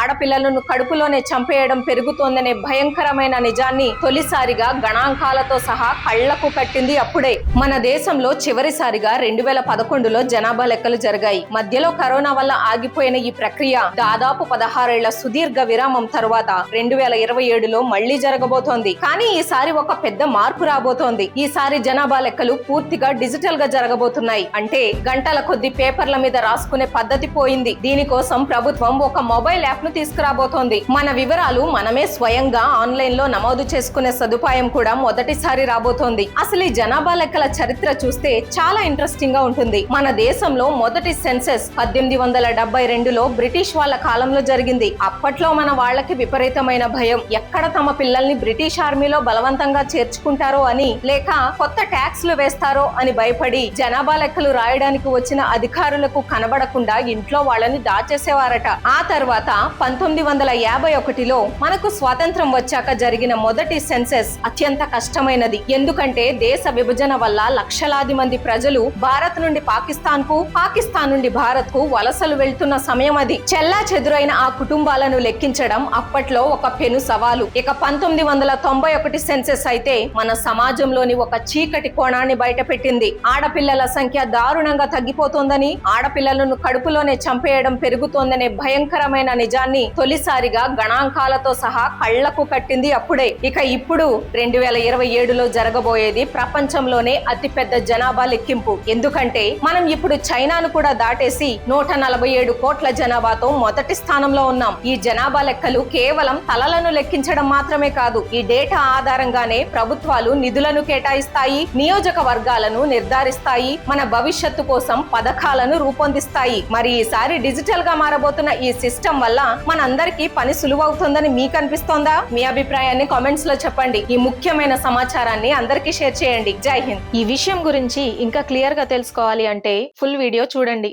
ఆడపిల్లలను కడుపులోనే చంపేయడం పెరుగుతోందనే భయంకరమైన నిజాన్ని తొలిసారిగా గణాంకాలతో సహా కళ్లకు కట్టింది అప్పుడే. మన దేశంలో చివరిసారిగా 2011లో జనాభా లెక్కలు జరిగాయి. మధ్యలో కరోనా వల్ల ఆగిపోయిన ఈ ప్రక్రియ దాదాపు 16 ఏళ్ల సుదీర్ఘ విరామం తరువాత 2027లో మళ్లీ జరగబోతోంది. కానీ ఈసారి ఒక పెద్ద మార్పు రాబోతోంది. ఈసారి జనాభా లెక్కలు పూర్తిగా డిజిటల్ గా జరగబోతున్నాయి. అంటే గంటల కొద్ది పేపర్ల మీద రాసుకునే పద్ధతి పోయింది. దీనికోసం ప్రభుత్వం ఒక మొబైల్ యాప్ ను తీసుకురాబోతోంది. మన వివరాలు మనమే స్వయంగా ఆన్లైన్ లో నమోదు చేసుకునే సదుపాయం కూడా మొదటిసారి రాబోతోంది. అసలు ఈ జనాభా లెక్కల చరిత్ర చూస్తే చాలా ఇంట్రెస్టింగ్ గా ఉంటుంది. మన దేశంలో మొదటి సెన్సెస్ 1872లో బ్రిటిష్ వాళ్ళ కాలంలో జరిగింది. అప్పట్లో మన వాళ్ళకి విపరీతమైన భయం. ఎక్కడ తమ పిల్లల్ని బ్రిటిష్ ఆర్మీలో బలవంతంగా చేర్చుకుంటారో అని, లేక కొత్త ట్యాక్స్లు వేస్తారో అని భయపడి జనాభా లెక్కలు రాయడానికి వచ్చిన అధికారులకు కనబడకుండా ఇంట్లో వాళ్ళని దాచేసేవారట. ఆ తర్వాత 1951లో మనకు స్వాతంత్రం వచ్చాక జరిగిన మొదటి సెన్సెస్ అత్యంత కష్టమైనది. ఎందుకంటే దేశ విభజన వల్ల లక్షలాది మంది ప్రజలు భారత్ నుండి పాకిస్తాన్ కు, పాకిస్తాన్ నుండి భారత్ కు వలసలు వెళ్తున్న సమయం అది. చెల్లా చెదురైన ఆ కుటుంబాలను లెక్కించడం అప్పట్లో ఒక పెను సవాలు. ఇక 1991 సెన్సెస్ అయితే మన సమాజంలోని ఒక చీకటి కోణాన్ని బయటపెట్టింది. ఆడపిల్లల సంఖ్య దారుణంగా తగ్గిపోతోందని, ఆడపిల్లలను కడుపులోనే చంపేయడం పెరుగుతోందనే భయంకరమైన నిజాన్ని తొలిసారిగా గణాంకాలతో సహా కళ్లకు కట్టింది అప్పుడే. ఇక ఇప్పుడు 2027లో జరగబోయేది ప్రపంచంలోనే అతిపెద్ద జనాభా లెక్కింపు. ఎందుకంటే మనం ఇప్పుడు చైనాను కూడా దాటేసి 147 కోట్ల జనాభాతో మొదటి స్థానంలో ఉన్నాం. ఈ జనాభా లెక్కలు కేవలం తలలను లెక్కించడం మాత్రమే కాదు. ఈ డేటా ఆధారంగానే ప్రభుత్వాలు నిధులను కేటాయిస్తాయి, నియోజకవర్గాలను నిర్ధారిస్తాయి, మన భవిష్యత్తు కోసం పథకాలను రూపొందిస్తాయి. మరి ఈసారి డిజిటల్ గా మారబోతున్న ఈ సిస్టమ్ వల్ల మనందరికీ పని సులువవుతుందని మీకు అనిపిస్తోందా? మీ అభిప్రాయాన్ని కామెంట్స్ లో చెప్పండి. ఈ ముఖ్యమైన సమాచారాన్ని అందరికీ షేర్ చేయండి. జై హింద్. ఈ విషయం గురించి ఇంకా క్లియర్ గా తెలుసుకోవాలి అంటే ఫుల్ వీడియో చూడండి.